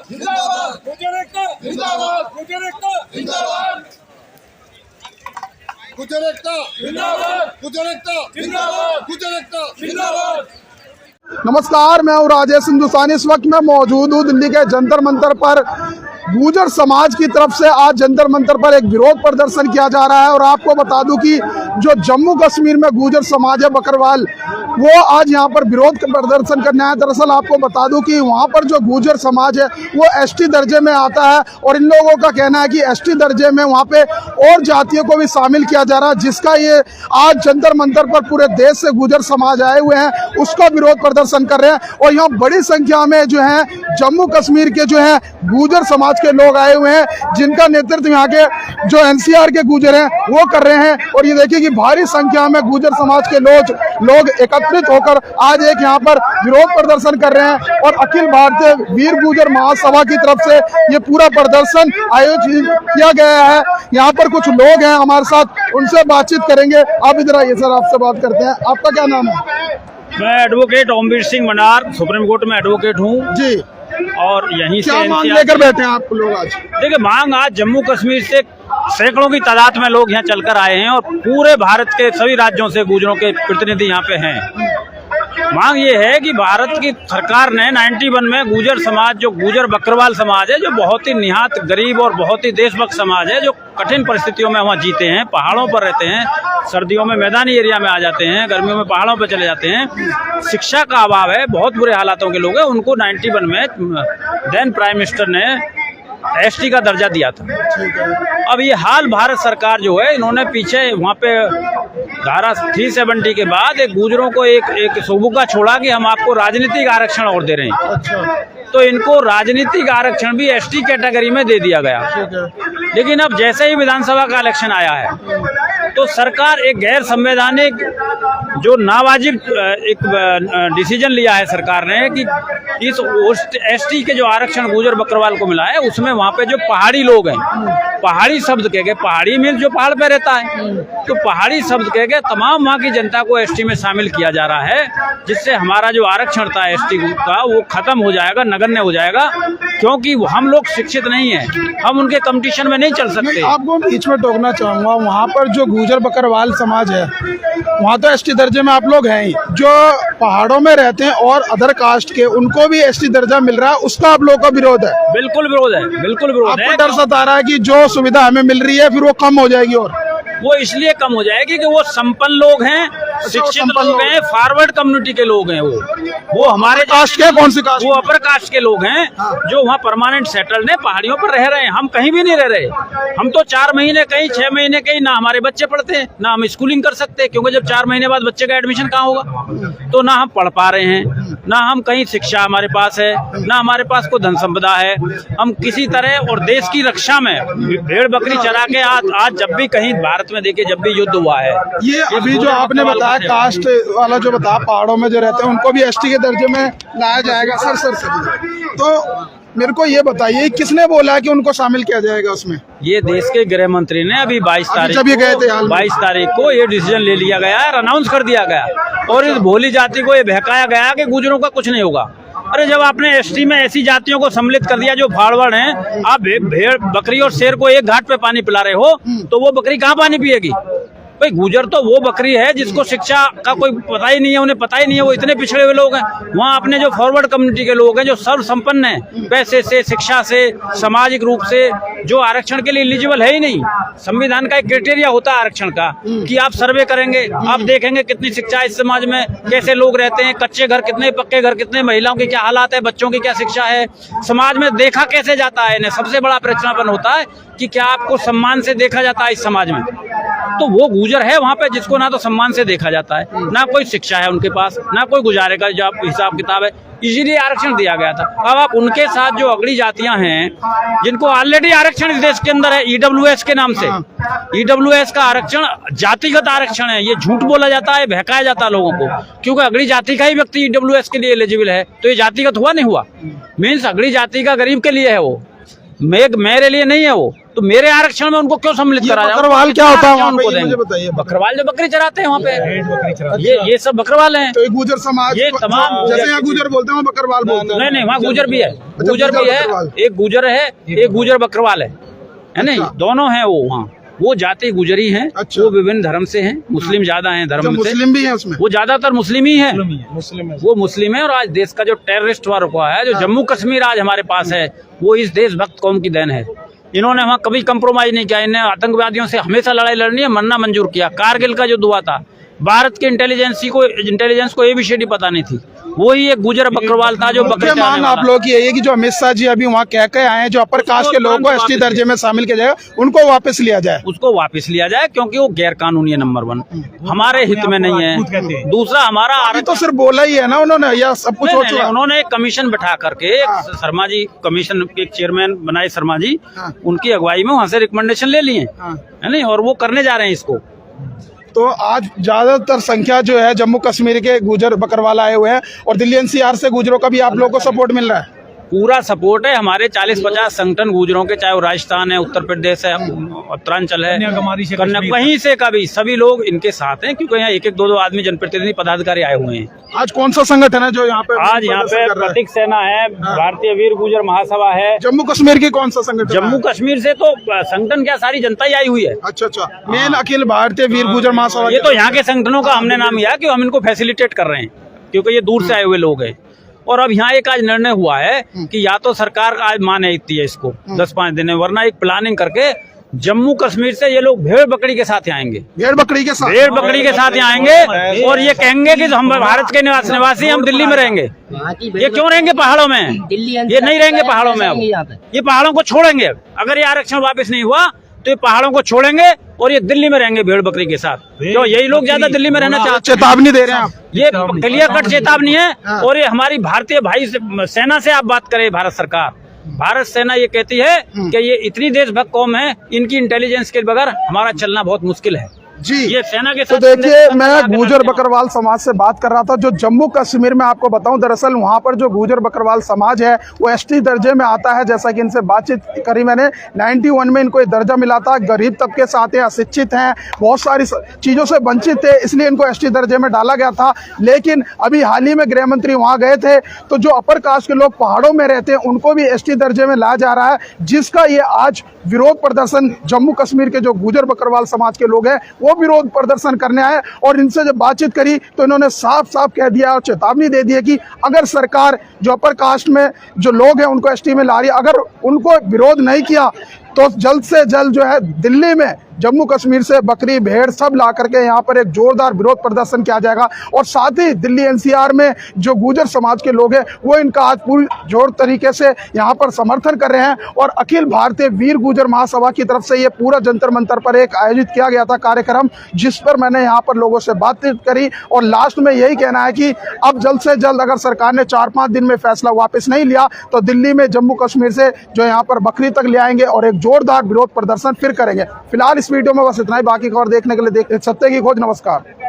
जिंदाबाद, गुजर एकता जिंदाबाद, गुजर एकता जिंदाबाद, गुजर एकता जिंदाबाद, गुजर एकता जिंदाबाद, गुजर एकता जिंदाबाद। नमस्कार, मैं हूँ राजेश हिंदुस्तानी। इस वक्त मैं मौजूद हूँ दिल्ली के जंतर मंतर पर। गुर्जर समाज की तरफ से आज जंतर मंतर पर एक विरोध प्रदर्शन किया जा रहा है और आपको बता दूं कि जो जम्मू कश्मीर में गुर्जर समाज है बकरवाल, वो आज यहाँ पर विरोध प्रदर्शन करने आया। दरअसल आपको बता दूं कि वहाँ पर जो गुर्जर समाज है वो एसटी दर्जे में आता है और इन लोगों का कहना है कि एसटी दर्जे में वहाँ पे और जातियों को भी शामिल किया जा रहा है, जिसका ये आज जंतर मंतर पर पूरे देश से गुर्जर समाज आए हुए हैं, उसका विरोध प्रदर्शन कर रहे हैं। और यहाँ बड़ी संख्या में जो है जम्मू कश्मीर के जो है गुर्जर समाज के लोग आए हुए हैं, जिनका नेतृत्व यहाँ के जो एनसीआर के गुर्जर हैं वो कर रहे हैं। और ये देखिए कि भारी संख्या में गुर्जर समाज के लोग एकत्रित होकर आज एक यहाँ पर विरोध प्रदर्शन कर रहे हैं। और अखिल भारतीय वीर गुर्जर महासभा की तरफ से ये पूरा प्रदर्शन आयोजित किया गया है। यहाँ पर कुछ लोग हैं हमारे साथ, उनसे बातचीत करेंगे। आप इधर आइए सर, आपसे बात करते हैं। आपका क्या नाम है? मैं एडवोकेट ओमवीर सिंह मनार, सुप्रीम कोर्ट में एडवोकेट हूँ जी। और यहीं क्या से मांग लेकर बैठे हैं आप लोग आज? देखिए, मांग आज जम्मू कश्मीर से सैकड़ों की तादाद में लोग यहाँ चलकर आए हैं और पूरे भारत के सभी राज्यों से गुर्जरों के प्रतिनिधि यहाँ पे हैं। मांग ये है कि भारत की सरकार ने 91 में गुर्जर समाज, जो गुर्जर बकरवाल समाज है, जो बहुत ही निहात गरीब और बहुत ही देशभक्त समाज है, जो कठिन परिस्थितियों में वहाँ जीते हैं, पहाड़ों पर रहते हैं, सर्दियों में मैदानी एरिया में आ जाते हैं, गर्मियों में पहाड़ों पर चले जाते हैं, शिक्षा का अभाव है, बहुत बुरे हालातों के लोग हैं। उनको 91 में देन प्राइम मिनिस्टर ने एसटी का दर्जा दिया था। अब ये हाल भारत सरकार जो है, इन्होंने पीछे वहाँ पे धारा 370 के बाद एक गुर्जरों को एक सुबुका छोड़ा कि हम आपको राजनीतिक आरक्षण और दे रहे हैं। अच्छा। तो इनको राजनीतिक आरक्षण भी एसटी कैटेगरी में दे दिया गया। लेकिन अब जैसे ही विधानसभा का इलेक्शन आया है तो सरकार एक गैर संवैधानिक, जो नावाजिब एक डिसीजन लिया है सरकार ने कि इस एसटी के जो आरक्षण गुर्जर बकरवाल को मिला है उसमें वहाँ पे जो पहाड़ी लोग हैं, पहाड़ी शब्द कह के, पहाड़ी मीन्स जो पहाड़ पे रहता है, तो पहाड़ी शब्द कह के तमाम वहाँ की जनता को एसटी में शामिल किया जा रहा है, जिससे हमारा जो आरक्षण था एसटी का वो खत्म हो जाएगा, नगण्य हो जाएगा। क्योंकि हम लोग शिक्षित नहीं है, हम उनके कंपटीशन में नहीं चल सकते। आपको बीच में टोकना चाहूंगा, वहाँ पर जो गुर्जर बकरवाल समाज है वहाँ तो एसटी दर्जे में आप लोग हैं ही, जो पहाड़ों में रहते हैं और अदर कास्ट के, उनको भी एसटी दर्जा मिल रहा है, उसका आप लोगों का विरोध है? बिल्कुल विरोध है, बिल्कुल विरोध है। आपको डर सता रहा है कि जो सुविधा हमें मिल रही है फिर वो कम हो जाएगी? और वो इसलिए कम हो जाएगी कि वो संपन्न लोग हैं, शिक्षित लोग हैं, फॉरवर्ड कम्युनिटी के लोग हैं। वो हमारे कास्ट के, कौन सी कास्ट? वो अपर कास्ट के लोग हैं जो वहाँ परमानेंट सेटल्ड हैं, पहाड़ियों पर रह रहे हैं। हम कहीं भी नहीं रह रहे। हम तो 4 महीने कहीं, 6 महीने कहीं, ना हमारे बच्चे पढ़ते हैं, ना हम स्कूलिंग कर सकते, क्योंकि जब 4 महीने बाद बच्चे का एडमिशन कहाँ होगा? तो ना हम पढ़ पा रहे हैं, ना हम कहीं शिक्षा हमारे पास है, ना हमारे पास कोई धन संपदा है। हम किसी तरह और देश की रक्षा में भेड़ बकरी चरा के आज जब भी कहीं भारत में देखिए, जब भी युद्ध हुआ है, ये अभी जो आपने बताया कास्ट वाला जो बताया, पहाड़ों में जो रहते हैं उनको भी एसटी के दर्जे में लाया जाएगा। सर तो मेरे को ये बताइए, किसने बोला कि उनको शामिल किया जाएगा उसमें? ये देश के गृह मंत्री ने अभी 22 तारीख जब ये गए थे, 22 तारीख को ये डिसीजन ले लिया गया है, अनाउंस कर दिया गया और इस भोली जाति को ये बहकाया गया कि गुर्जरों का कुछ नहीं होगा। अरे जब आपने एसटी में ऐसी जातियों को सम्मिलित कर दिया जो फाड़वड़ हैं, आप भेड़ बकरी और शेर को एक घाट पे पानी पिला रहे हो, तो वो बकरी कहाँ पानी पिएगी? भाई गुर्जर तो वो बकरी है जिसको शिक्षा का कोई पता ही नहीं है, उन्हें पता ही नहीं है, वो इतने पिछड़े हुए लोग हैं। वहाँ अपने जो फॉरवर्ड कम्युनिटी के लोग हैं, जो सर्व संपन्न हैं, पैसे से, शिक्षा से, सामाजिक रूप से, जो आरक्षण के लिए एलिजिबल है ही नहीं। संविधान का एक क्राइटेरिया होता है आरक्षण का कि आप सर्वे करेंगे, आप देखेंगे कितनी शिक्षा इस समाज में, कैसे लोग रहते हैं, कच्चे घर कितने, पक्के घर कितने, महिलाओं की क्या हालात है, बच्चों की क्या शिक्षा है, समाज में देखा कैसे जाता है। इन्हें सबसे बड़ा परीक्षणापन होता है कि क्या आपको सम्मान से देखा जाता है इस समाज में। तो वो गुर्जर है वहाँ पे जिसको ना तो सम्मान से देखा जाता है, ना कोई शिक्षा है उनके पास, ना कोई गुजारे का जो हिसाब किताब है, इसीलिए आरक्षण दिया गया था। अब आप उनके साथ जो अगली जातियां हैं जिनको ऑलरेडी आरक्षण इस देश के अंदर है, ईडब्ल्यूएस के नाम से, ईडब्ल्यूएस का आरक्षण जातिगत आरक्षण है। ये झूठ बोला जाता है, बहकाया जाता है लोगों को, क्योंकि अगली जाति का ही व्यक्ति ईडब्ल्यूएस के लिए एलिजिबल है, तो ये जातिगत हुआ नहीं हुआ? मीन्स अगली जाति का गरीब के लिए है वो, मेरे लिए नहीं है वो। तो मेरे आरक्षण में उनको क्यों सम्मिलित ये करा जाए? बकरवाल क्या होता है वहाँ पे? उनको ये देंगे। मुझे बताइए। बकरवाल जो बकरी चराते हैं वहाँ पे, ये सब बकरवाल हैं। तो एक गुजर समाज, ये तमाम जैसे यहाँ गुजर बोलते हैं वहाँ बकरवाल बोलते हैं। नहीं, वहाँ गुजर भी है, गुजर गुजर भी है, बकरवाल। एक गुजर है, एक गुजर बकरवाल है नहीं, दोनों हैं वो वहाँ। वो जाति गुजरी हैं, अच्छा। वो विभिन्न धर्म से हैं, मुस्लिम ज्यादा हैं धर्म से, मुस्लिम भी है उसमें? वो ज्यादातर मुस्लिम ही है, मुस्लिम है। वो मुस्लिम है। और आज देश का जो टेररिस्ट वार हुआ है, जो जम्मू कश्मीर आज हमारे पास है, वो इस देशभक्त कौम की देन है। इन्होंने वहाँ कभी कंप्रोमाइज नहीं किया, इन्हें आतंकवादियों से हमेशा लड़ाई लड़नी है, मरना मंजूर किया। कारगिल का जो दुआ था, भारत के इंटेलिजेंस को एबीसीडी पता नहीं थी, वही एक गुजर बकरवाल था जो बकरी मुख्य मांग आप लोगों की यही है कि जो अमित शाह जी अभी वहाँ कह के आए हैं, जो अपर कास्ट के लोगों को एसटी दर्जे में शामिल किया जाएगा, उनको वापस लिया जाए। उसको वापस लिया जाए, क्योंकि वो गैर कानूनी है, नंबर 1 हमारे हित में नहीं है। दूसरा हमारा अभी तो सिर्फ बोला ही है ना उन्होंने, या सब कुछ हो नहीं, चुका? उन्होंने एक कमीशन बैठा करके, एक शर्मा जी कमीशन के चेयरमैन बनाए शर्मा जी, उनकी अगुवाई में वहाँ से रिकमेंडेशन ले लिए है नहीं, और वो करने जा रहे हैं इसको। तो आज ज्यादातर संख्या जो है जम्मू कश्मीर के गुजर बकरवाल आए हुए हैं, और दिल्ली एनसीआर से गुजरों का भी आप लोगों को सपोर्ट मिल रहा है? पूरा सपोर्ट है। हमारे 40-50 संगठन गुजरों के, चाहे वो राजस्थान है, उत्तर प्रदेश है, उत्तरांचल है, वहीं से का भी सभी लोग इनके साथ हैं, क्योंकि यहाँ एक 2 आदमी जनप्रतिनिधि पदाधिकारी आए हुए हैं। आज कौन सा संगठन है जो यहाँ पे? आज यहाँ पे प्रतीक सेना है, भारतीय वीर गुजर महासभा है। जम्मू कश्मीर की कौन सा संगठन? जम्मू कश्मीर से तो संगठन क्या, सारी जनता ही आई हुई है। अच्छा, मेन अखिल भारतीय वीर गुजर महासभा। ये तो यहाँ के संगठनों का हमने नाम लिया कि हम इनको फैसिलिटेट कर रहे हैं, क्योंकि ये दूर से आए हुए लोग हैं। और अब यहाँ एक आज निर्णय हुआ है कि या तो सरकार आज माने इतनी है इसको 10-5 दिन में, वरना एक प्लानिंग करके जम्मू कश्मीर से ये लोग भेड़ बकरी के साथ आएंगे, भेड़ बकरी के साथ आएंगे, और ये कहेंगे कि हम भारत के निवासी, हम दिल्ली में रहेंगे। ये क्यों रहेंगे पहाड़ों में? ये नहीं रहेंगे पहाड़ों में, अब ये पहाड़ों को छोड़ेंगे। अगर ये आरक्षण वापस नहीं हुआ तो ये पहाड़ों को छोड़ेंगे और ये दिल्ली में रहेंगे भेड़ बकरी के साथ। क्यों? यही लोग ज्यादा दिल्ली में रहना चाहते हैं। चेतावनी दे रहे हैं आप? ये क्लियर कट चेतावनी है। और ये हमारी भारतीय भाई सेना से आप बात करें, भारत सरकार, भारत सेना ये कहती है कि ये इतनी देशभक्त कौम है, इनकी इंटेलिजेंस के बगैर हमारा चलना बहुत मुश्किल है जी। ये सेना के तो साथ। देखिए, मैं गुजर बकरवाल समाज से बात कर रहा था, जो जम्मू कश्मीर में आपको बताऊं, दरअसल वहां पर जो गुजर बकरवाल समाज है वो एसटी दर्जे में आता है। जैसा कि इनसे बातचीत करी मैंने, 91 में इनको ये दर्जा मिला था। गरीब तबके से आते हैं, अशिक्षित हैं, बहुत सारी चीजों से वंचित थे, इसलिए इनको एसटी दर्जे में डाला गया था। लेकिन अभी हाल ही में गृह मंत्री वहां गए थे, तो जो अपर कास्ट के लोग पहाड़ों में रहते हैं उनको भी एसटी दर्जे में लाया जा रहा है, जिसका ये आज विरोध प्रदर्शन जम्मू कश्मीर के जो गुजर बकरवाल समाज के लोग हैं वो विरोध प्रदर्शन करने आए। और इनसे जब बातचीत करी तो इन्होंने साफ साफ कह दिया और चेतावनी दे दी है कि अगर सरकार जो अपर कास्ट में जो लोग हैं उनको एसटी में ला रही है, अगर उनको विरोध नहीं किया तो जल्द से जल्द जो है दिल्ली में जम्मू कश्मीर से बकरी भेड़ सब ला करके यहाँ पर एक जोरदार विरोध प्रदर्शन किया जाएगा। और साथ ही दिल्ली एनसीआर में जो गुजर समाज के लोग हैं वो इनका आज पूरी जोर तरीके से यहाँ पर समर्थन कर रहे हैं। और अखिल भारतीय वीर गुजर महासभा की तरफ से ये पूरा जंतर मंतर पर एक आयोजित किया गया था कार्यक्रम, जिस पर मैंने यहाँ पर लोगों से बातचीत करी। और लास्ट में यही कहना है कि अब जल्द से जल्द अगर सरकार ने 4-5 दिन में फैसला वापस नहीं लिया तो दिल्ली में जम्मू कश्मीर से जो यहाँ पर बकरी तक ले आएंगे और एक जोरदार विरोध प्रदर्शन फिर करेंगे। फिलहाल इस वीडियो में बस इतना ही। बाकी खबर देखने के लिए सत्य की खोज। नमस्कार।